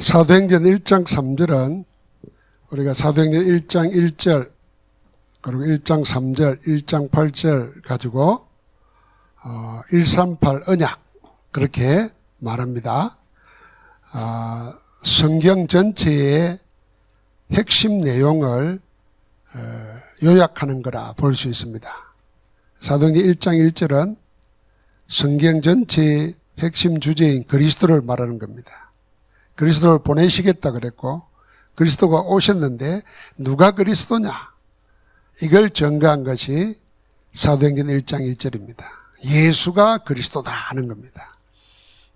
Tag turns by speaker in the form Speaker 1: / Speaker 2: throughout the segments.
Speaker 1: 사도행전 1장 3절은 우리가 사도행전 1장 1절 그리고 1장 3절, 1장 8절 가지고 138 언약 그렇게 말합니다. 성경 전체의 핵심 내용을 요약하는 거라 볼 수 있습니다. 사도행전 1장 1절은 성경 전체의 핵심 주제인 그리스도를 말하는 겁니다. 그리스도를 보내시겠다 그랬고 그리스도가 오셨는데 누가 그리스도냐? 이걸 증거한 것이 사도행전 1장 1절입니다. 예수가 그리스도다 하는 겁니다.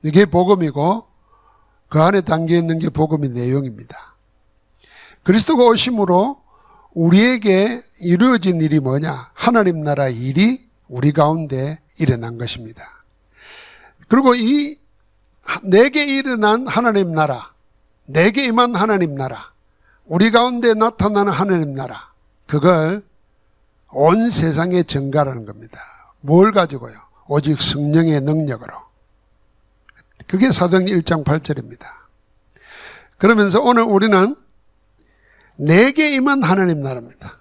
Speaker 1: 이게 복음이고 그 안에 담겨 있는 게 복음의 내용입니다. 그리스도가 오심으로 우리에게 이루어진 일이 뭐냐? 하나님 나라 일이 우리 가운데 일어난 것입니다. 그리고 이 내게 일어난 하나님 나라, 내게 임한 하나님 나라, 우리 가운데 나타나는 하나님 나라, 그걸 온 세상에 전가하는 겁니다. 뭘 가지고요? 오직 성령의 능력으로. 그게 사도행전 1장 8절입니다. 그러면서 오늘 우리는 내게 임한 하나님 나라입니다.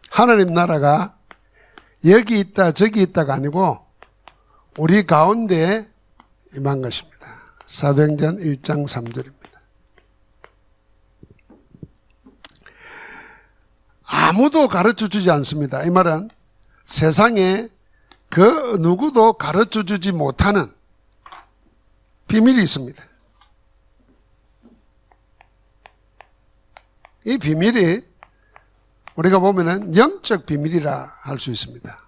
Speaker 1: 하나님 나라가 여기 있다 저기 있다가 아니고 우리 가운데 임한 것입니다. 사도행전 1장 3절입니다. 아무도 가르쳐주지 않습니다. 이 말은 세상에 그 누구도 가르쳐주지 못하는 비밀이 있습니다. 이 비밀이 우리가 보면은 영적 비밀이라 할 수 있습니다.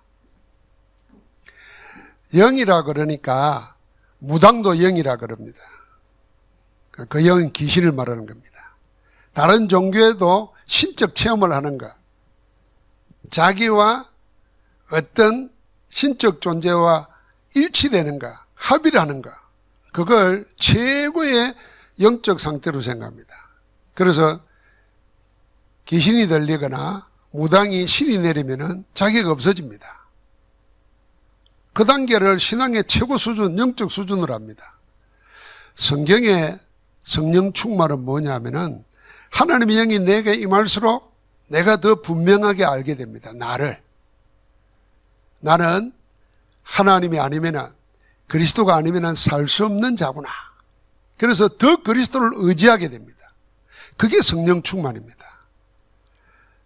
Speaker 1: 영이라 그러니까 무당도 영이라 그럽니다. 그 영은 귀신을 말하는 겁니다. 다른 종교에도 신적 체험을 하는 것, 자기와 어떤 신적 존재와 일치되는 것, 합의를 하는 것, 그걸 최고의 영적 상태로 생각합니다. 그래서 귀신이 들리거나 무당이 신이 내리면은 자기가 없어집니다. 그 단계를 신앙의 최고 수준, 영적 수준으로 합니다. 성경의 성령 충만은 뭐냐면은 하나님의 영이 내게 임할수록 내가 더 분명하게 알게 됩니다. 나는 하나님이 아니면은 그리스도가 아니면은 살 수 없는 자구나. 그래서 더 그리스도를 의지하게 됩니다. 그게 성령 충만입니다.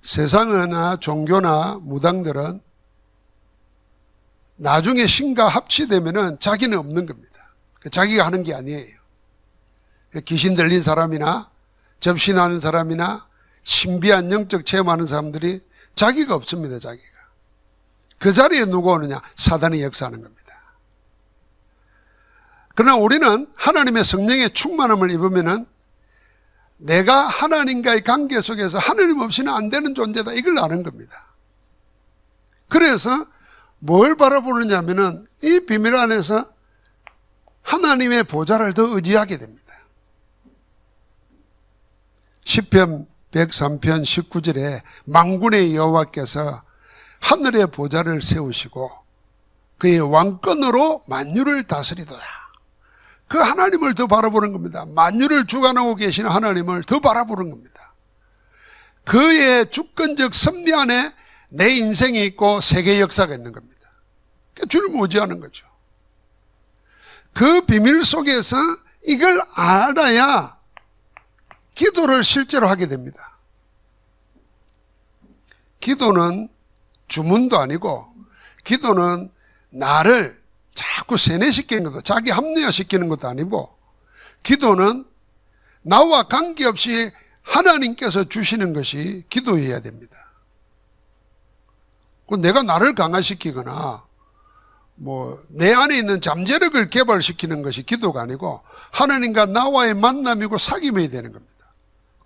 Speaker 1: 세상이나 종교나 무당들은 나중에 신과 합치되면은 자기는 없는 겁니다. 자기가 하는 게 아니에요. 귀신 들린 사람이나 접신하는 사람이나 신비한 영적 체험하는 사람들이 자기가 없습니다. 자기가. 그 자리에 누가 오느냐? 사단이 역사하는 겁니다. 그러나 우리는 하나님의 성령의 충만함을 입으면은 내가 하나님과의 관계 속에서 하나님 없이는 안 되는 존재다. 이걸 아는 겁니다. 그래서 뭘 바라보느냐면은 이 비밀 안에서 하나님의 보좌를 더 의지하게 됩니다. 시편 103편 19절에 만군의 여호와께서 하늘의 보좌를 세우시고 그의 왕권으로 만유를 다스리도다. 그 하나님을 더 바라보는 겁니다. 만유를 주관하고 계시는 하나님을 더 바라보는 겁니다. 그의 주권적 섭리 안에 내 인생이 있고 세계 역사가 있는 겁니다. 주님을 의지하는 거죠. 그 비밀 속에서 이걸 알아야 기도를 실제로 하게 됩니다. 기도는 주문도 아니고 기도는 나를 자꾸 세뇌시키는 것도 자기 합리화시키는 것도 아니고 기도는 나와 관계없이 하나님께서 주시는 것이 기도해야 됩니다. 내가 나를 강화시키거나 내 안에 있는 잠재력을 개발시키는 것이 기도가 아니고 하나님과 나와의 만남이고 사귐이 되는 겁니다.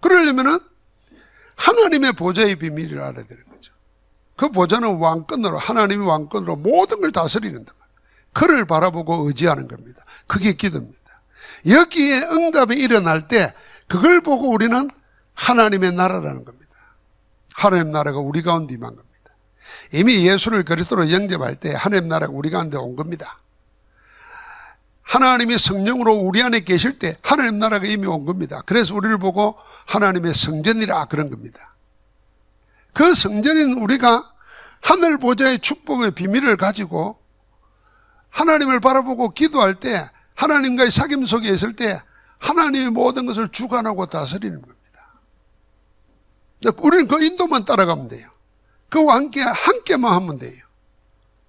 Speaker 1: 그러려면은 하나님의 보좌의 비밀을 알아야 되는 거죠. 그 보좌는 왕권으로 하나님의 왕권으로 모든 걸 다스리는 다. 그를 바라보고 의지하는 겁니다. 그게 기도입니다. 여기에 응답이 일어날 때 그걸 보고 우리는 하나님의 나라라는 겁니다. 하나님 나라가 우리 가운데 임한 겁니다. 이미 예수를 그리스도로 영접할 때 하나님 나라가 우리 가운데 온 겁니다. 하나님이 성령으로 우리 안에 계실 때 하나님 나라가 이미 온 겁니다. 그래서 우리를 보고 하나님의 성전이라 그런 겁니다. 그 성전인 우리가 하늘 보좌의 축복의 비밀을 가지고 하나님을 바라보고 기도할 때, 하나님과의 사귐 속에 있을 때 하나님의 모든 것을 주관하고 다스리는 겁니다. 우리는 그 인도만 따라가면 돼요. 그와 함께만 하면 돼요.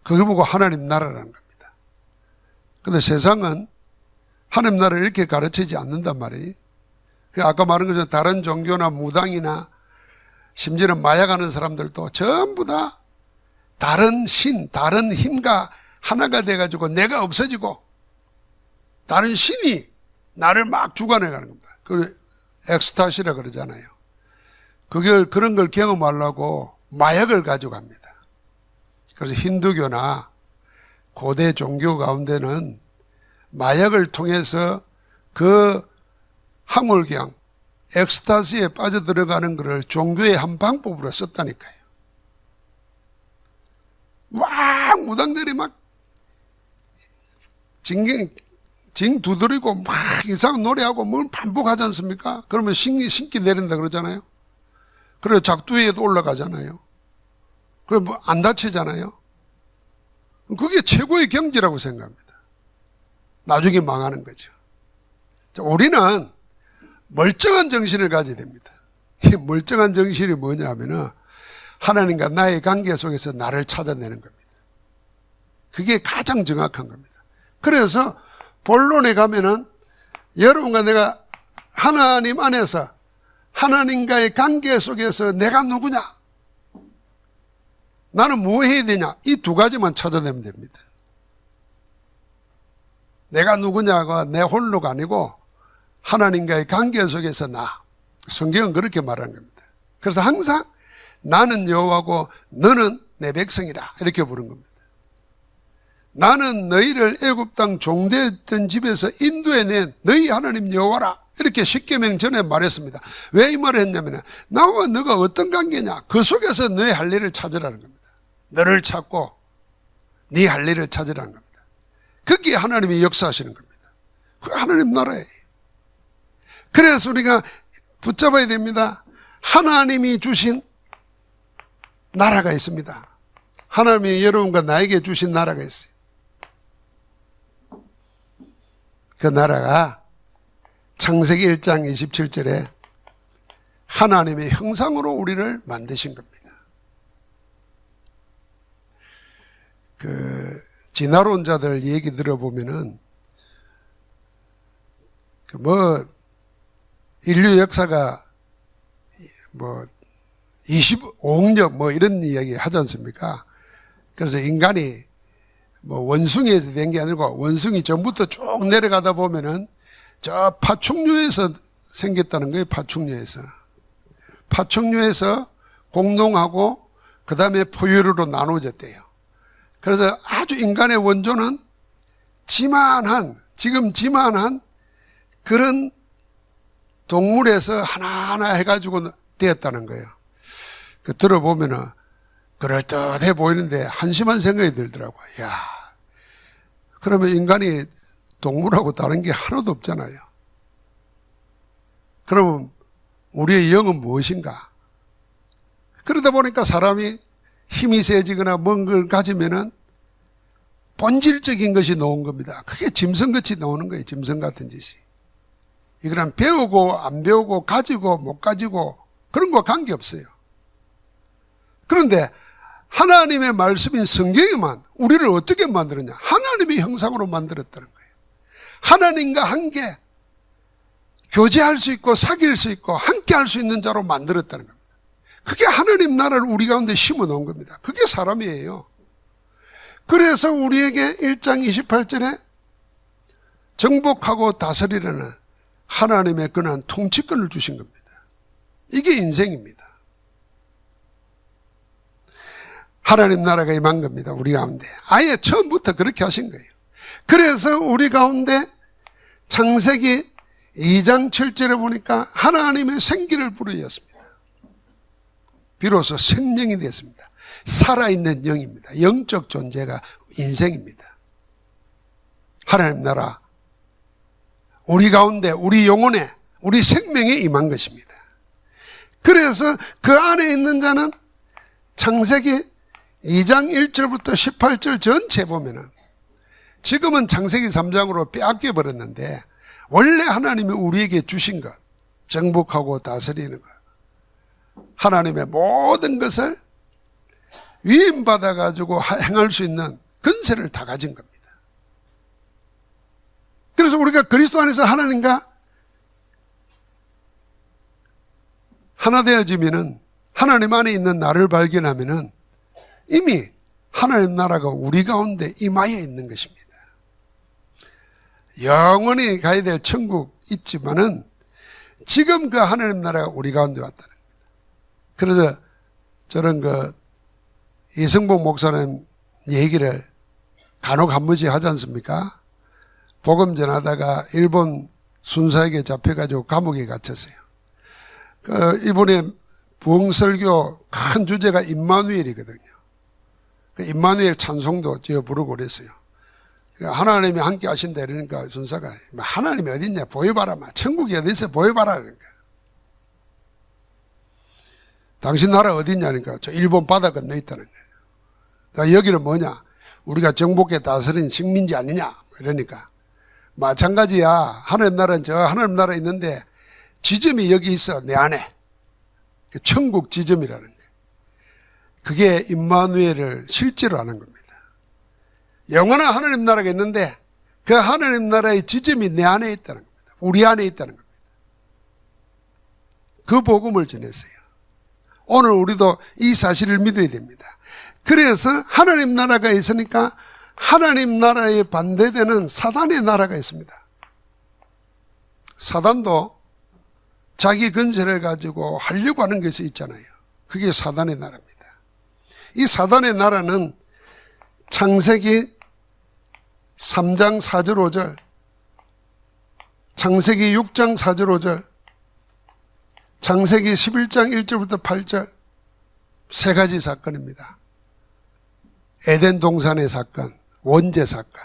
Speaker 1: 그걸 보고 하나님 나라라는 겁니다. 그런데 세상은 하나님 나라를 이렇게 가르치지 않는단 말이에요. 아까 말한 것처럼 다른 종교나 무당이나 심지어는 마약하는 사람들도 전부 다 다른 신, 다른 힘과 하나가 돼가지고 내가 없어지고 다른 신이 나를 막 주관해가는 겁니다. 그 엑스타시라 그러잖아요. 그런 걸 경험하려고 마약을 가져갑니다. 그래서 힌두교나 고대 종교 가운데는 마약을 통해서 그 항울경, 엑스타시에 빠져들어가는 것을 종교의 한 방법으로 썼다니까요. 막 무당들이 막 징 두드리고 막 이상한 노래하고 뭘 반복하지 않습니까? 그러면 신기 내린다 그러잖아요. 그래서 작두에도 올라가잖아요. 그래 뭐 안 다치잖아요. 그게 최고의 경지라고 생각합니다. 나중에 망하는 거죠. 우리는 멀쩡한 정신을 가져야 됩니다. 이 멀쩡한 정신이 뭐냐 하면은 하나님과 나의 관계 속에서 나를 찾아내는 겁니다. 그게 가장 정확한 겁니다. 그래서 본론에 가면은 여러분과 내가 하나님 안에서 하나님과의 관계 속에서 내가 누구냐? 나는 뭐 해야 되냐? 이 두 가지만 찾아내면 됩니다. 내가 누구냐가 내 홀로가 아니고 하나님과의 관계 속에서 나. 성경은 그렇게 말하는 겁니다. 그래서 항상 나는 여호와고 너는 내 백성이라 이렇게 부른 겁니다. 나는 너희를 애굽 땅 종되었던 집에서 인도해낸 너희 하나님 여호와라 이렇게 십계명 전에 말했습니다. 왜 이 말을 했냐면 나와 너가 어떤 관계냐 그 속에서 너의 할 일을 찾으라는 겁니다. 너를 찾고 네 할 일을 찾으라는 겁니다. 그게 하나님이 역사하시는 겁니다. 그 하나님 나라예요. 그래서 우리가 붙잡아야 됩니다. 하나님이 주신 나라가 있습니다. 하나님이 여러분과 나에게 주신 나라가 있어요. 그 나라가 창세기 1장 27절에 하나님의 형상으로 우리를 만드신 겁니다. 그 진화론 자들 얘기 들어보면은 인류 역사가 25억 년 이런 이야기 하지 않습니까? 그래서 인간이 원숭이에서 된 게 아니고 원숭이 전부터 쭉 내려가다 보면은 저 파충류에서 생겼다는 거예요. 파충류에서 공동하고 그 다음에 포유류로 나누어졌대요. 그래서 아주 인간의 원조는 지금 지만한 그런 동물에서 하나하나 해가지고 되었다는 거예요. 들어보면은 그럴듯해 보이는데 한심한 생각이 들더라고요. 야, 그러면 인간이 동물하고 다른 게 하나도 없잖아요. 그러면 우리의 영은 무엇인가? 그러다 보니까 사람이 힘이 세지거나 뭔 걸 가지면은 본질적인 것이 나온 겁니다. 그게 짐승같이 나오는 거예요. 짐승 같은 짓이. 이거는 배우고 안 배우고 가지고 못 가지고 그런 거와 관계없어요. 그런데 하나님의 말씀인 성경에만 우리를 어떻게 만들었냐? 하나님의 형상으로 만들었다는 거예요. 하나님과 함께 교제할 수 있고 사귈 수 있고 함께 할 수 있는 자로 만들었다는 겁니다. 그게 하나님 나라를 우리 가운데 심어 놓은 겁니다. 그게 사람이에요. 그래서 우리에게 1장 28절에 정복하고 다스리라는 하나님의 권한 통치권을 주신 겁니다. 이게 인생입니다. 하나님 나라가 임한 겁니다. 우리 가운데. 아예 처음부터 그렇게 하신 거예요. 그래서 우리 가운데 창세기 2장 7절에 보니까 하나님의 생기를 불어이었습니다. 비로소 생명이 됐습니다. 살아있는 영입니다. 영적 존재가 인생입니다. 하나님 나라 우리 가운데, 우리 영혼에, 우리 생명에 임한 것입니다. 그래서 그 안에 있는 자는 창세기 2장 1절부터 18절 전체 보면은, 지금은 창세기 3장으로 빼앗겨 버렸는데 원래 하나님이 우리에게 주신 것, 정복하고 다스리는 것, 하나님의 모든 것을 위임받아 가지고 행할 수 있는 권세를 다 가진 겁니다. 그래서 우리가 그리스도 안에서 하나님과 하나 되어지면은, 하나님 안에 있는 나를 발견하면은 이미 하나님 나라가 우리 가운데 임하여 있는 것입니다. 영원히 가야 될 천국 있지만은 지금 그 하나님 나라가 우리 가운데 왔다는 겁니다. 그래서 저는 이승복 목사님 얘기를 간혹 한 번씩 하지 않습니까? 복음 전하다가 일본 순사에게 잡혀가지고 감옥에 갇혔어요. 이번에 부흥설교 큰 주제가 임마누엘이거든요. 임마누엘 찬송도 제가 부르고 그랬어요. 하나님이 함께 하신다 이러니까 순사가, 하나님이 어딨냐 보여봐라, 천국이 어디 있어 보여봐라. 그러니까 당신 나라 어딨냐니까 저 일본 바다 건너 있다는 거예요. 여기는 뭐냐, 우리가 정복해 다스린 식민지 아니냐 이러니까, 마찬가지야, 하나님 나라는 저 하나님 나라에 있는데 지점이 여기 있어, 내 안에. 천국 지점이라는 거예요. 그게 임마누엘을 실제로 하는 겁니다. 영원한 하나님 나라가 있는데 그 하나님 나라의 지점이 내 안에 있다는 겁니다. 우리 안에 있다는 겁니다. 그 복음을 전했어요. 오늘 우리도 이 사실을 믿어야 됩니다. 그래서 하나님 나라가 있으니까 하나님 나라에 반대되는 사단의 나라가 있습니다. 사단도 자기 권세를 가지고 하려고 하는 것이 있잖아요. 그게 사단의 나라입니다. 이 사단의 나라는 창세기 3장 4절 5절, 창세기 6장 4절 5절, 창세기 11장 1절부터 8절 세 가지 사건입니다. 에덴 동산의 사건, 원죄 사건,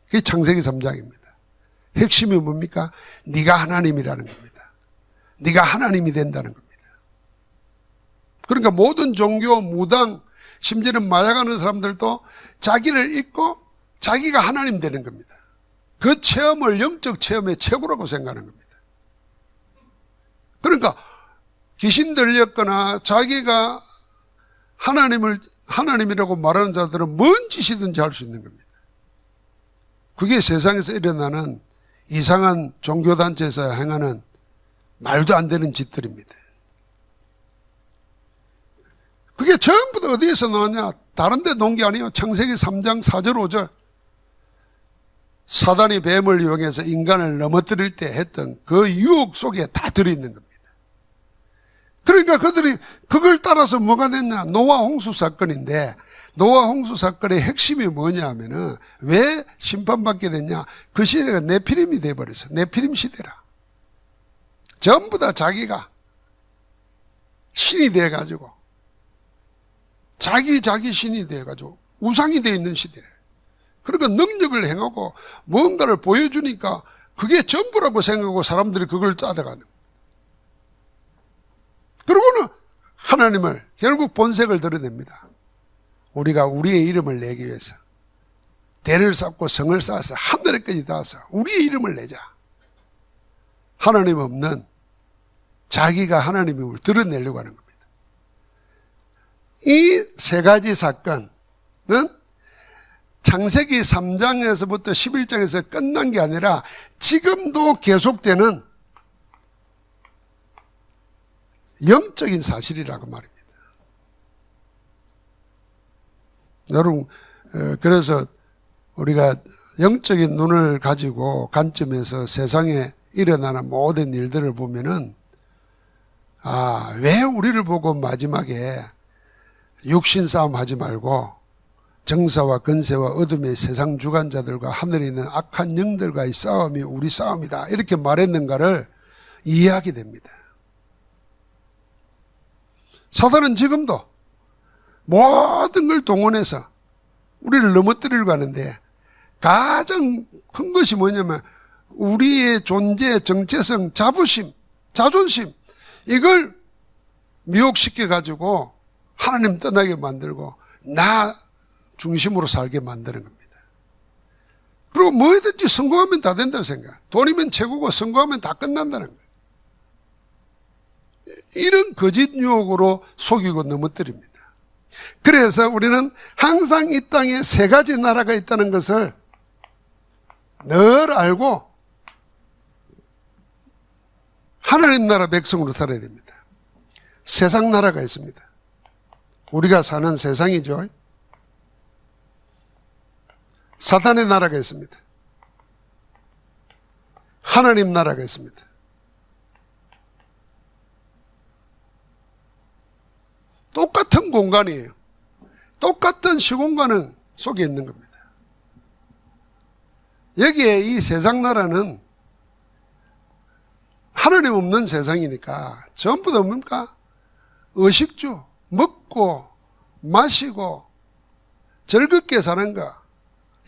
Speaker 1: 그게 창세기 3장입니다. 핵심이 뭡니까? 네가 하나님이라는 겁니다. 네가 하나님이 된다는 겁니다. 그러니까 모든 종교, 무당, 심지어는 마약하는 사람들도 자기를 잊고 자기가 하나님 되는 겁니다. 그 체험을 영적 체험의 최고라고 생각하는 겁니다. 그러니까 귀신 들렸거나 자기가 하나님이라고 말하는 자들은 뭔 짓이든지 할 수 있는 겁니다. 그게 세상에서 일어나는 이상한 종교단체에서 행하는 말도 안 되는 짓들입니다. 그게 전부 다 어디에서 나왔냐? 다른 데 놓은 게 아니에요. 창세기 3장 4절 5절. 사단이 뱀을 이용해서 인간을 넘어뜨릴 때 했던 그 유혹 속에 다 들어있는 겁니다. 그러니까 그들이 그걸 따라서 뭐가 됐냐? 노아 홍수 사건인데, 노아 홍수 사건의 핵심이 뭐냐 하면은 왜 심판받게 됐냐? 그 시대가 네피림이 돼버렸어. 네피림 시대라. 전부 다 자기가 신이 돼가지고, 자기 신이 돼가지고 우상이 되어 있는 시대래. 그러니까 능력을 행하고 뭔가를 보여주니까 그게 전부라고 생각하고 사람들이 그걸 따라가는 거예요. 그러고는 하나님을 결국 본색을 드러냅니다. 우리가 우리의 이름을 내기 위해서 대를 쌓고 성을 쌓아서 하늘에까지 닿아서 우리의 이름을 내자. 하나님 없는 자기가 하나님임을 드러내려고 하는 겁니다. 이 세 가지 사건은 창세기 3장에서부터 11장에서 끝난 게 아니라 지금도 계속되는 영적인 사실이라고 말입니다. 여러분, 그래서 우리가 영적인 눈을 가지고 관점에서 세상에 일어나는 모든 일들을 보면은, 왜 우리를 보고 마지막에 육신 싸움 하지 말고 정사와 권세와 어둠의 세상 주관자들과 하늘에 있는 악한 영들과의 싸움이 우리 싸움이다, 이렇게 말했는가를 이해하게 됩니다. 사단은 지금도 모든 걸 동원해서 우리를 넘어뜨리려고 하는데, 가장 큰 것이 뭐냐면 우리의 존재, 정체성, 자부심, 자존심 이걸 미혹시켜 가지고 하나님 떠나게 만들고 나 중심으로 살게 만드는 겁니다. 그리고 뭐든지 성공하면 다 된다고 생각. 돈이면 최고고 성공하면 다 끝난다는 거예요. 이런 거짓 유혹으로 속이고 넘어뜨립니다. 그래서 우리는 항상 이 땅에 세 가지 나라가 있다는 것을 늘 알고 하나님 나라 백성으로 살아야 됩니다. 세상 나라가 있습니다. 우리가 사는 세상이죠. 사탄의 나라가 있습니다. 하나님 나라가 있습니다. 똑같은 공간이에요. 똑같은 시공간 속에 있는 겁니다. 여기에 이 세상 나라는 하나님 없는 세상이니까 전부 다 뭡니까? 의식주, 먹고 마시고 즐겁게 사는 거,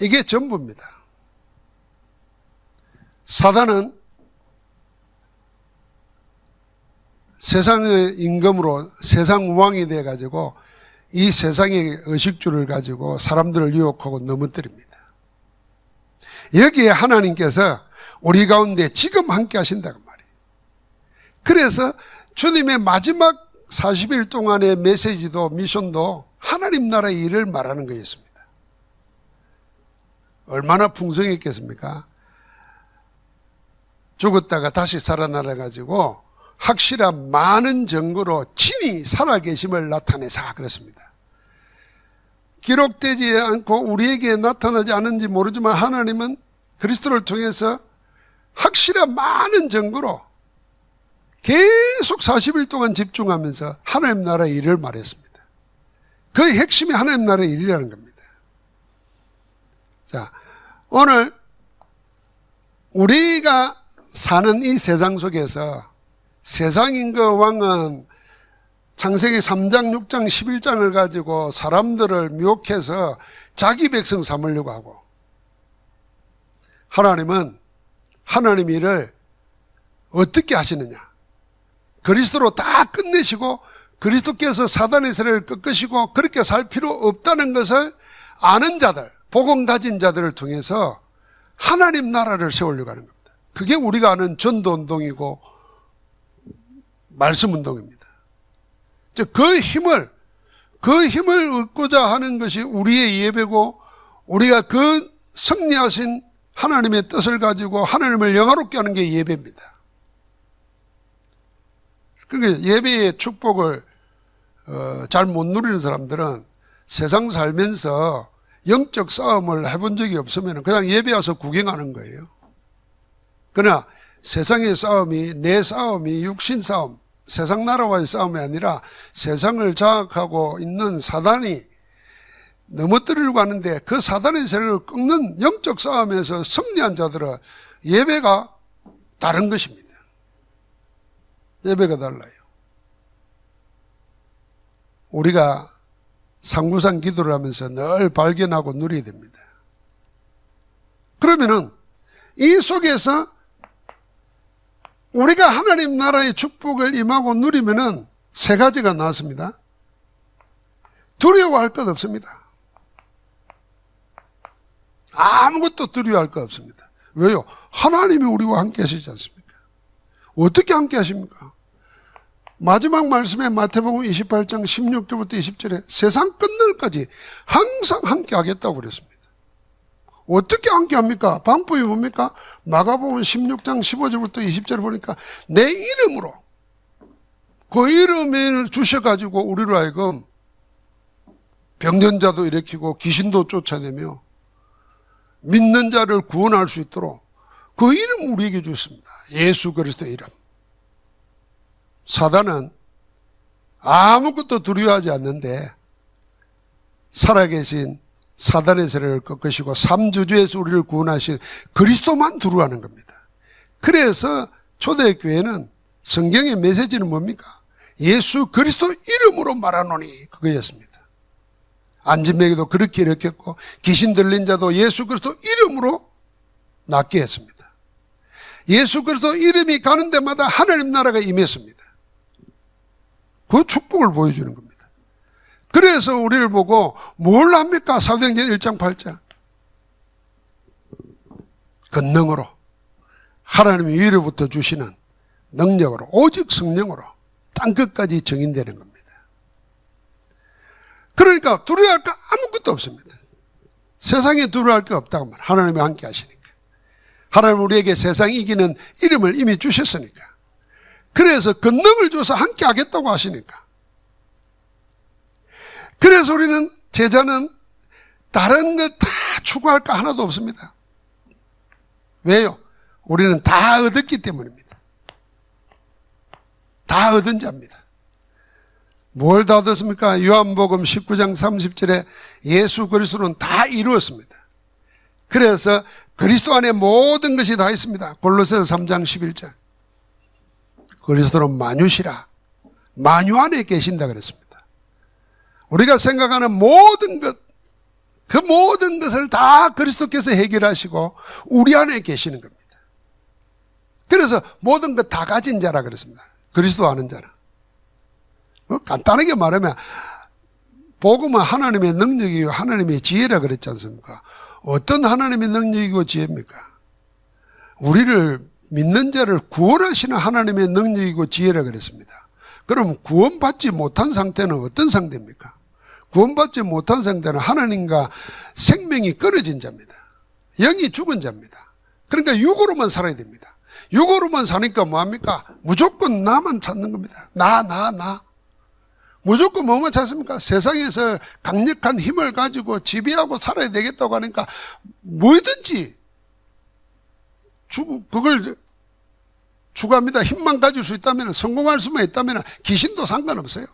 Speaker 1: 이게 전부입니다. 사단은 세상의 임금으로 세상 우왕이 돼가지고 이 세상의 의식주를 가지고 사람들을 유혹하고 넘어뜨립니다. 여기에 하나님께서 우리 가운데 지금 함께 하신다고 말이에요. 그래서 주님의 마지막 40일 동안의 메시지도 미션도 하나님 나라의 일을 말하는 거였습니다. 얼마나 풍성했겠습니까? 죽었다가 다시 살아나가지고 확실한 많은 증거로 친히 살아계심을 나타내사 그랬습니다. 기록되지 않고 우리에게 나타나지 않은지 모르지만 하나님은 그리스도를 통해서 확실한 많은 증거로 계속 40일 동안 집중하면서 하나님 나라의 일을 말했습니다. 그 핵심이 하나님 나라의 일이라는 겁니다. 자, 오늘 우리가 사는 이 세상 속에서 세상인과 왕은 창세기 3장, 6장, 11장을 가지고 사람들을 미혹해서 자기 백성 삼으려고 하고, 하나님은 하나님 일을 어떻게 하시느냐? 그리스도로 다 끝내시고 그리스도께서 사단의 세력을 꺾으시고 그렇게 살 필요 없다는 것을 아는 자들, 복음 가진 자들을 통해서 하나님 나라를 세우려고 하는 겁니다. 그게 우리가 아는 전도운동이고 말씀운동입니다. 그 힘을 얻고자 하는 것이 우리의 예배고, 우리가 그 승리하신 하나님의 뜻을 가지고 하나님을 영화롭게 하는 게 예배입니다. 그러니까 예배의 축복을 잘 못 누리는 사람들은 세상 살면서 영적 싸움을 해본 적이 없으면 그냥 예배 와서 구경하는 거예요. 그러나 세상의 싸움이, 내 싸움이 육신 싸움, 세상 나라와의 싸움이 아니라 세상을 장악하고 있는 사단이 넘어뜨리려고 하는데 그 사단의 세력을 꺾는 영적 싸움에서 승리한 자들은 예배가 다른 것입니다. 예배가 달라요. 우리가 상구상 기도를 하면서 늘 발견하고 누려야 됩니다. 그러면은 이 속에서 우리가 하나님 나라의 축복을 임하고 누리면은 세 가지가 나왔습니다. 두려워할 것 없습니다. 아무것도 두려워할 것 없습니다. 왜요? 하나님이 우리와 함께 하시지 않습니까? 어떻게 함께 하십니까? 마지막 말씀에 마태복음 28장 16절부터 20절에 세상 끝날까지 항상 함께 하겠다고 그랬습니다. 어떻게 함께 합니까? 방법이 뭡니까? 마가복음 16장 15절부터 20절을 보니까 내 이름으로, 그 이름을 주셔가지고 우리로 하여금 병든 자도 일으키고 귀신도 쫓아내며 믿는 자를 구원할 수 있도록 그 이름 우리에게 주셨습니다. 예수 그리스도의 이름. 사단은 아무것도 두려워하지 않는데 살아계신 사단의 세력을 꺾으시고 삼주주에서 우리를 구원하신 그리스도만 두려워하는 겁니다. 그래서 초대교회는 성경의 메시지는 뭡니까? 예수 그리스도 이름으로 말하노니, 그거였습니다. 안진뱅이도 그렇게 일으켰고 귀신 들린 자도 예수 그리스도 이름으로 낫게 했습니다. 예수 그리스도 이름이 가는 데마다 하나님 나라가 임했습니다. 그 축복을 보여주는 겁니다. 그래서 우리를 보고 뭘 합니까? 사도행전 1장 8절. 권능으로 하나님이 위로부터 주시는 능력으로 오직 성령으로 땅끝까지 증인되는 겁니다. 그러니까 두려워할 거 아무것도 없습니다. 세상에 두려워할 게 없다고 말. 하나님이 함께 하시니까. 하나님 우리에게 세상 이기는 이름을 이미 주셨으니까. 그래서 권능을 줘서 함께 하겠다고 하시니까. 그래서 우리는 제자는 다른 것 다 추구할 거 하나도 없습니다. 왜요? 우리는 다 얻었기 때문입니다. 다 얻은 자입니다. 뭘 다 얻었습니까? 요한복음 19장 30절에 예수 그리스도는 다 이루었습니다. 그래서 그리스도 안에 모든 것이 다 있습니다. 골로새서 3장 11절. 그리스도는 만유시라. 만유 안에 계신다 그랬습니다. 우리가 생각하는 모든 것, 그 모든 것을 다 그리스도께서 해결하시고 우리 안에 계시는 겁니다. 그래서 모든 것 다 가진 자라 그랬습니다. 그리스도 아는 자라. 간단하게 말하면 복음은 하나님의 능력이고 하나님의 지혜라 그랬지 않습니까? 어떤 하나님의 능력이고 지혜입니까? 우리를 믿는 자를 구원하시는 하나님의 능력이고 지혜라 그랬습니다. 그럼 구원받지 못한 상태는 어떤 상태입니까? 구원받지 못한 상태는 하나님과 생명이 끊어진 자입니다. 영이 죽은 자입니다. 그러니까 육으로만 살아야 됩니다. 육으로만 사니까 뭐합니까? 무조건 나만 찾는 겁니다. 나. 무조건 뭐만 찾습니까? 세상에서 강력한 힘을 가지고 지배하고 살아야 되겠다고 하니까 뭐든지 그걸 추구합니다. 힘만 가질 수 있다면, 성공할 수만 있다면 귀신도 상관없어요.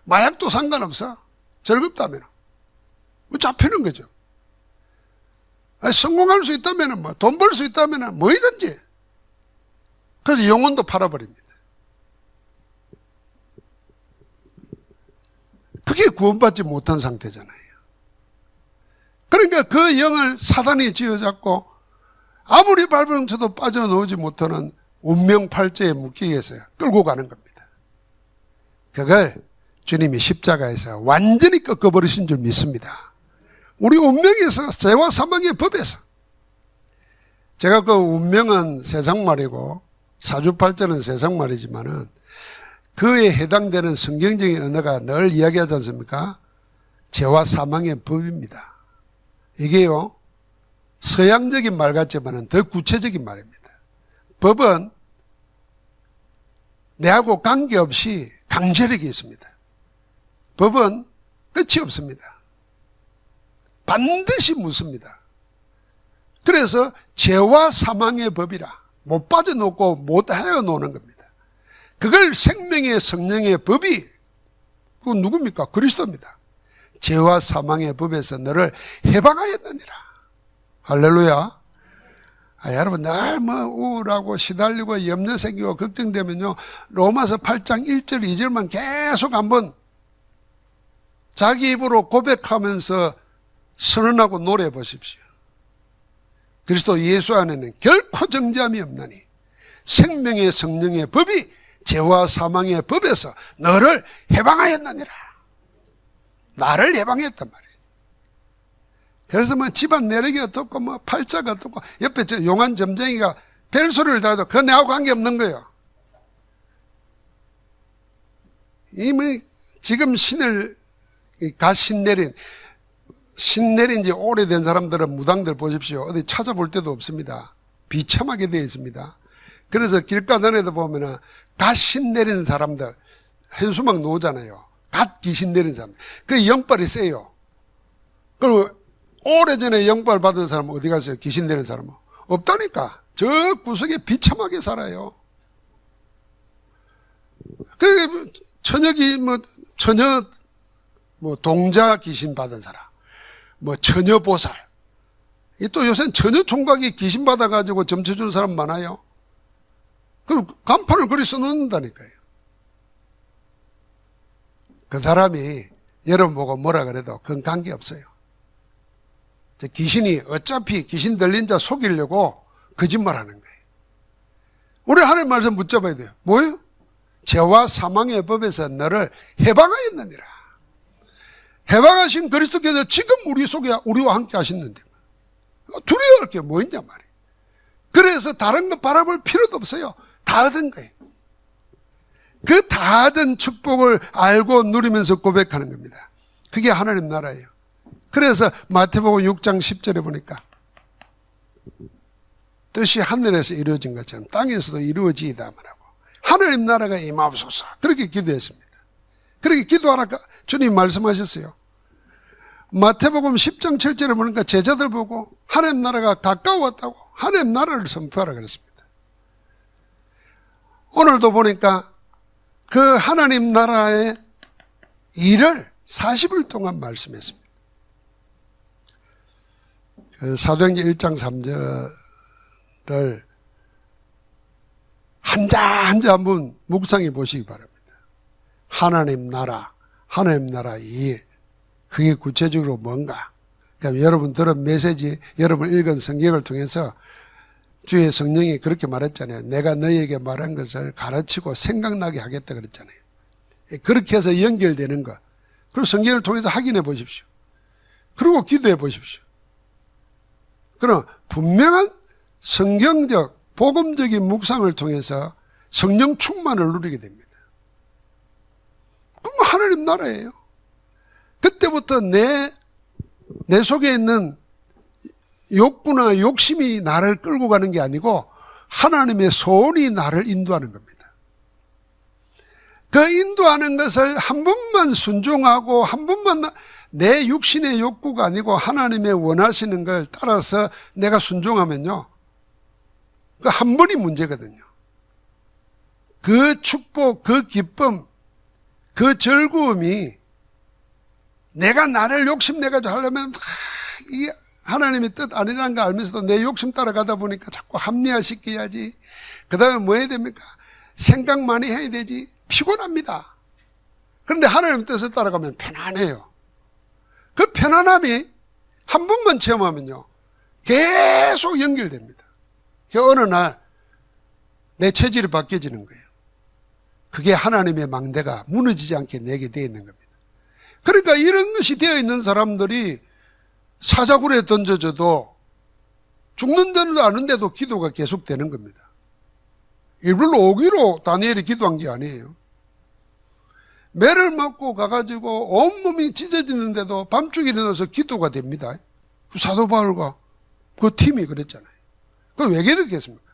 Speaker 1: 마약도 상관없어. 즐겁다면 잡히는 거죠. 성공할 수 있다면, 돈 벌 수 있다면 뭐든지. 그래서 영혼도 팔아버립니다. 그게 구원받지 못한 상태잖아요. 그러니까 그 영을 사단이 쥐어잡고 아무리 밟으면 쳐도 빠져나오지 못하는 운명팔자에 묶이겠어요. 끌고 가는 겁니다. 그걸 주님이 십자가에서 완전히 꺾어버리신 줄 믿습니다. 우리 운명에서, 죄와 사망의 법에서. 제가 그 운명은 세상말이고 사주팔자는 세상말이지만은 그에 해당되는 성경적인 언어가 늘 이야기하지 않습니까? 죄와 사망의 법입니다. 이게요, 서양적인 말 같지만은 더 구체적인 말입니다. 법은 내하고 관계없이 강제력이 있습니다. 법은 끝이 없습니다. 반드시 묻습니다. 그래서 죄와 사망의 법이라 못 빠져놓고 못 헤어놓는 겁니다. 그걸 생명의 성령의 법이, 그건 누굽니까? 그리스도입니다. 죄와 사망의 법에서 너를 해방하였느니라. 할렐루야. 여러분 늘 우울하고 시달리고 염려 생기고 걱정되면요, 로마서 8장 1절 2절만 계속 한번 자기 입으로 고백하면서 선언하고 노래해 보십시오. 그리스도 예수 안에는 결코 정죄함이 없나니 생명의 성령의 법이 죄와 사망의 법에서 너를 해방하였느니라. 나를 해방했단 말이에요. 그래서 집안 내력이 어떻고 팔자가 어떻고 옆에 저 용한 점쟁이가 벨소리를 달아도 그거 내하고 관계없는 거예요. 이미 지금 신을 신 내린 지 오래된 사람들은 무당들 보십시오. 어디 찾아볼 데도 없습니다. 비참하게 되어 있습니다. 그래서 길가단에도 보면은 갓 신 내린 사람들, 현수막 놓잖아요. 갓 귀신 내린 사람. 그 영빨이 세요. 그리고 오래전에 영빨 받은 사람은 어디 갔어요? 귀신 내린 사람은? 없다니까. 저 구석에 비참하게 살아요. 그 처녀기 처녀 동자 귀신 받은 사람, 처녀 보살. 또 요새는 처녀 총각이 귀신 받아가지고 점쳐주는 사람 많아요. 그럼 간판을 그리 써놓는다니까요. 그 사람이 여러분 보고 뭐라 그래도 그건 관계없어요. 귀신이 어차피 귀신 들린 자 속이려고 거짓말하는 거예요. 우리 하나님 말씀 붙잡아야 돼요. 뭐예요? 죄와 사망의 법에서 너를 해방하였느니라. 해방하신 그리스도께서 지금 우리 속에 우리와 함께 하시는데 두려워할 게 뭐 있냐 말이에요. 그래서 다른 거 바라볼 필요도 없어요. 다 얻은 거예요. 그 다 얻은 축복을 알고 누리면서 고백하는 겁니다. 그게 하나님 나라예요. 그래서 마태복음 6장 10절에 보니까 뜻이 하늘에서 이루어진 것처럼 땅에서도 이루어지이다 말하고 하나님 나라가 임하옵소서 그렇게 기도했습니다. 그렇게 기도하라까 주님 말씀하셨어요. 마태복음 10장 7절에 보니까 제자들 보고 하나님 나라가 가까웠다고 하나님 나라를 선포하라 그랬습니다. 오늘도 보니까 그 하나님 나라의 일을 40일 동안 말씀했습니다. 그 사도행전 1장 3절을 한자 한번 묵상해 보시기 바랍니다. 하나님 나라 일. 그게 구체적으로 뭔가? 그러니까 여러분 들은 메시지, 여러분 읽은 성경을 통해서 주의 성령이 그렇게 말했잖아요. 내가 너희에게 말한 것을 가르치고 생각나게 하겠다 그랬잖아요. 그렇게 해서 연결되는 거. 그리고 성경을 통해서 확인해 보십시오. 그리고 기도해 보십시오. 그럼 분명한 성경적, 복음적인 묵상을 통해서 성령 충만을 누리게 됩니다. 그럼 하나님 나라예요. 그때부터 내 속에 있는 욕구나 욕심이 나를 끌고 가는 게 아니고 하나님의 소원이 나를 인도하는 겁니다. 그 인도하는 것을 한 번만 순종하고 한 번만 내 육신의 욕구가 아니고 하나님의 원하시는 걸 따라서 내가 순종하면요. 그 한 번이 문제거든요. 그 축복, 그 기쁨, 그 즐거움이 내가 나를 욕심내가지고 하려면 이 하나님의 뜻 아니라는 거 알면서도 내 욕심 따라가다 보니까 자꾸 합리화시켜야지. 그 다음에 뭐 해야 됩니까? 생각 많이 해야 되지. 피곤합니다. 그런데 하나님의 뜻을 따라가면 편안해요. 그 편안함이 한 번만 체험하면요. 계속 연결됩니다. 어느 날 내 체질이 바뀌어지는 거예요. 그게 하나님의 망대가 무너지지 않게 내게 되어 있는 겁니다. 그러니까 이런 것이 되어 있는 사람들이 사자굴에 던져져도 죽는 줄도 아는데도 기도가 계속되는 겁니다. 일부러 오기로 다니엘이 기도한 게 아니에요. 매를 맞고 가가지고 온몸이 찢어지는데도 밤중에 일어나서 기도가 됩니다. 사도 바울과 그 팀이 그랬잖아요. 그걸 왜 그랬겠습니까?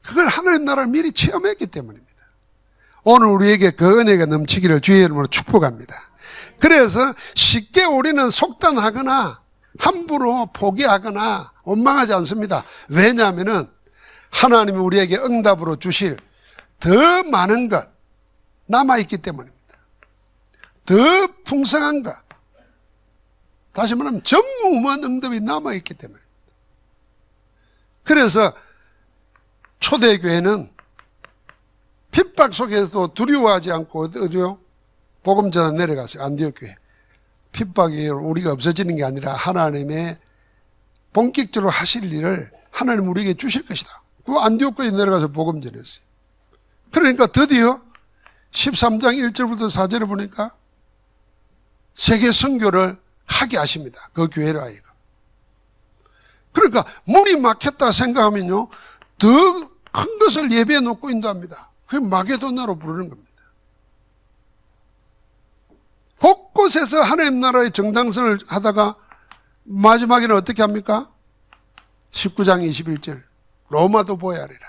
Speaker 1: 그걸 하나님 나라를 미리 체험했기 때문입니다. 오늘 우리에게 그 은혜가 넘치기를 주의 이름으로 축복합니다. 그래서 쉽게 우리는 속단하거나 함부로 포기하거나 원망하지 않습니다. 왜냐하면 하나님이 우리에게 응답으로 주실 더 많은 것 남아있기 때문입니다. 더 풍성한 것, 다시 말하면 전무후무한 응답이 남아있기 때문입니다. 그래서 초대교회는 핍박 속에서도 두려워하지 않고 어디요? 복음 전환 내려갔어요. 안디옥 교회. 핍박이 우리가 없어지는 게 아니라 하나님의 본격적으로 하실 일을 하나님 우리에게 주실 것이다. 그 안디옥 교회 내려가서 복음 전했어요. 그러니까 드디어 13장 1절부터 4절에 보니까 세계 선교를 하게 하십니다. 그 교회를 하여금. 그러니까 문이 막혔다 생각하면요. 더 큰 것을 예배해 놓고 인도합니다. 그게 마게도나로 부르는 겁니다. 곳곳에서 하나님 나라의 정당성을 하다가 마지막에는 어떻게 합니까? 19장 21절 로마도 보야리라.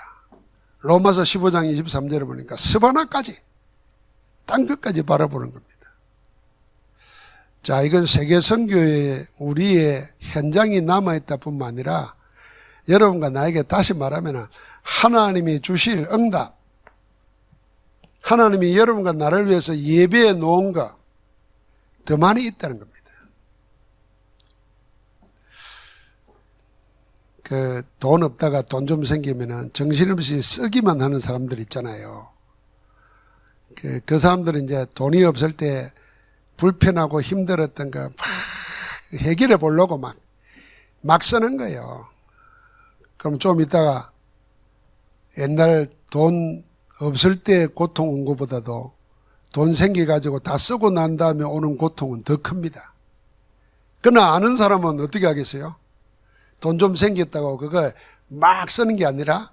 Speaker 1: 로마서 15장 23절에 보니까 스바나까지 땅끝까지 바라보는 겁니다. 자, 이건 세계 선교의 우리의 현장이 남아있다 뿐만 아니라 여러분과 나에게 다시 말하면 하나님이 주실 응답, 하나님이 여러분과 나를 위해서 예배해 놓은 것 더 많이 있다는 겁니다. 그 돈 없다가 돈 좀 생기면은 정신없이 쓰기만 하는 사람들 있잖아요. 그 사람들은 이제 돈이 없을 때 불편하고 힘들었던 거 막 해결해 보려고 막 쓰는 거예요. 그럼 좀 있다가 옛날 돈 없을 때 고통 온 것보다도 돈 생겨가지고 다 쓰고 난 다음에 오는 고통은 더 큽니다. 그러나 아는 사람은 어떻게 하겠어요? 돈 좀 생겼다고 그걸 막 쓰는 게 아니라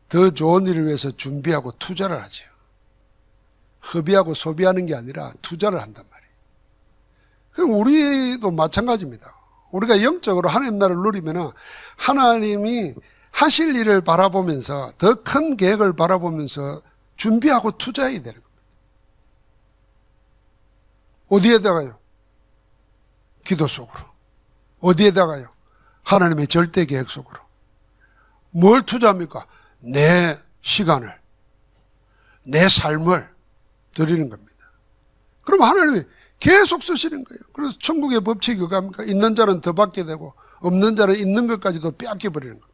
Speaker 1: 더 좋은 일을 위해서 준비하고 투자를 하죠. 허비하고 소비하는 게 아니라 투자를 한단 말이에요. 그럼 우리도 마찬가지입니다. 우리가 영적으로 하나님 나라를 누리면 하나님이 하실 일을 바라보면서 더 큰 계획을 바라보면서 준비하고 투자해야 되는 겁니다. 어디에다가요? 기도 속으로. 어디에다가요? 하나님의 절대 계획 속으로. 뭘 투자합니까? 내 시간을, 내 삶을 드리는 겁니다. 그럼 하나님이 계속 쓰시는 거예요. 그래서 천국의 법칙이 그겁니까? 있는 자는 더 받게 되고 없는 자는 있는 것까지도 빼앗겨 버리는 겁니다.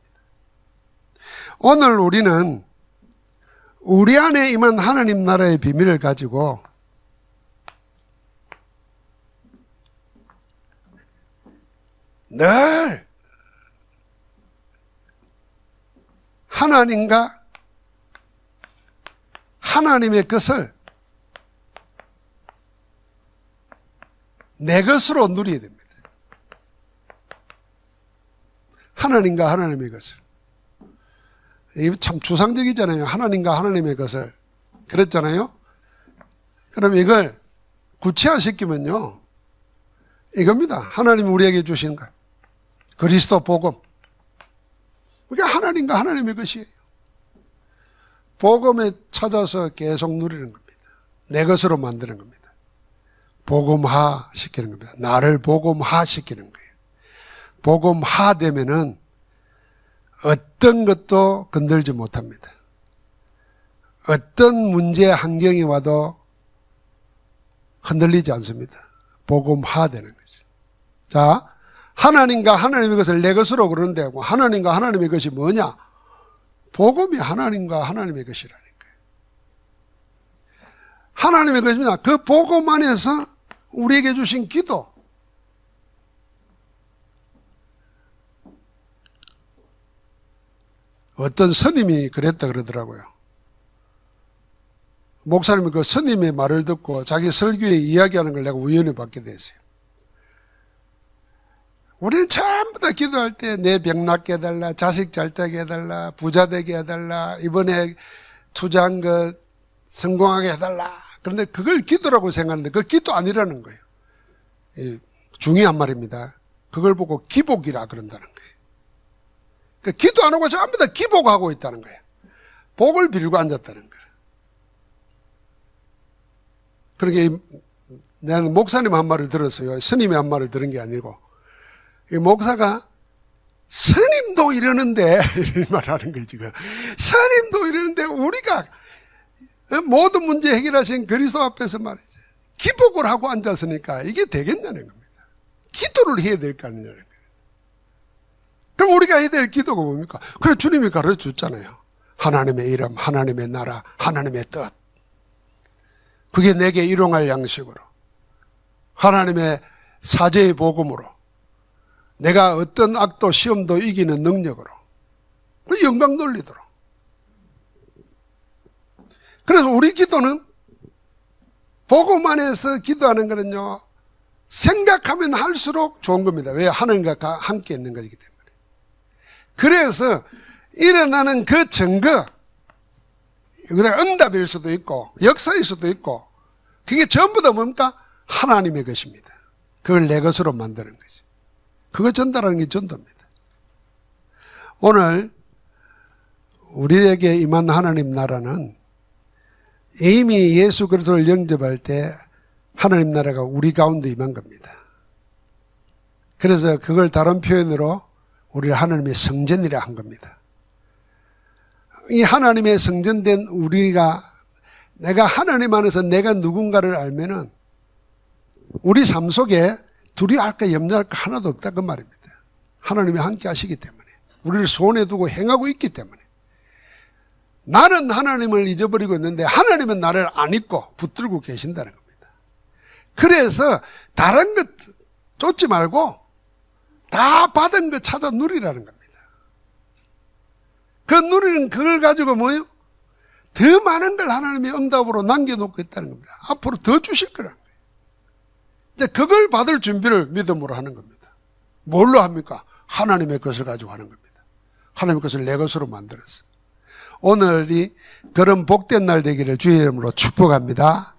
Speaker 1: 오늘 우리는 우리 안에 임한 하나님 나라의 비밀을 가지고 늘 하나님과 하나님의 것을 내 것으로 누려야 됩니다. 하나님과 하나님의 것을. 이게 참 추상적이잖아요. 하나님과 하나님의 것을. 그랬잖아요. 그럼 이걸 구체화시키면요. 이겁니다. 하나님이 우리에게 주신 것. 그리스도 복음. 그게 하나님과 하나님의 것이에요. 복음에 찾아서 계속 누리는 겁니다. 내 것으로 만드는 겁니다. 복음화 시키는 겁니다. 나를 복음화 시키는 거예요. 복음화 되면은 어떤 것도 건들지 못합니다. 어떤 문제 환경이 와도 흔들리지 않습니다. 복음화 되는 거죠. 자, 하나님과 하나님의 것을 내 것으로 그러는데 하나님과 하나님의 것이 뭐냐? 복음이 하나님과 하나님의 것이라는 거예요. 하나님의 것입니다. 그 복음 안에서 우리에게 주신 기도. 어떤 스님이 그랬다 그러더라고요. 목사님이 그 스님의 말을 듣고 자기 설교에 이야기하는 걸 내가 우연히 받게 됐어요. 우리는 전부 다 기도할 때 내 병 낫게 해달라, 자식 잘 되게 해달라, 부자 되게 해달라, 이번에 투자한 것 성공하게 해달라. 그런데 그걸 기도라고 생각하는데 그걸 기도 아니라는 거예요. 중요한 말입니다. 그걸 보고 기복이라 그런다는 거예요. 그러니까 기도 안 하고 전부 다 기복하고 있다는 거예요. 복을 빌고 앉았다는 거예요. 그러니까 나는 목사님 한 말을 들었어요. 스님의 한 말을 들은 게 아니고 이 목사가 스님도 이러는데 이런 말 하는 거예요 지금. 스님도 이러는데 우리가 모든 문제 해결하신 그리스도 앞에서 말이죠. 기복을 하고 앉았으니까 이게 되겠냐는 겁니다. 기도를 해야 될 거 아니냐는 거예요. 그럼 우리가 해야 될 기도가 뭡니까? 그래 주님이 가르쳐줬잖아요. 하나님의 이름, 하나님의 나라, 하나님의 뜻. 그게 내게 일용할 양식으로 하나님의 사제의 복음으로 내가 어떤 악도 시험도 이기는 능력으로 영광 돌리도록. 그래서 우리 기도는 복음 안에서 기도하는 거는요 생각하면 할수록 좋은 겁니다. 왜? 하나님과 함께 있는 것이기 때문에. 그래서 일어나는 그 증거, 응답일 수도 있고 역사일 수도 있고 그게 전부 다 뭡니까? 하나님의 것입니다. 그걸 내 것으로 만드는 거지. 그거 전달하는 게 전도입니다. 오늘 우리에게 임한 하나님 나라는 이미 예수 그리스도를 영접할 때 하나님 나라가 우리 가운데 임한 겁니다. 그래서 그걸 다른 표현으로 우리를 하나님의 성전이라 한 겁니다. 이 하나님의 성전된 우리가 내가 하나님 안에서 내가 누군가를 알면은 우리 삶 속에 두려워할 거 염려할 거 하나도 없다 그 말입니다. 하나님이 함께 하시기 때문에 우리를 손에 두고 행하고 있기 때문에 나는 하나님을 잊어버리고 있는데 하나님은 나를 안 잊고 붙들고 계신다는 겁니다. 그래서 다른 것 쫓지 말고 다 받은 것 찾아 누리라는 겁니다. 그 누리는 그걸 가지고 뭐요? 더 많은 걸 하나님의 응답으로 남겨놓고 있다는 겁니다. 앞으로 더 주실 거라는 거예요. 이제 그걸 받을 준비를 믿음으로 하는 겁니다. 뭘로 합니까? 하나님의 것을 가지고 하는 겁니다. 하나님의 것을 내 것으로 만들어서. 오늘이 그런 복된 날 되기를 주의 이름으로 축복합니다.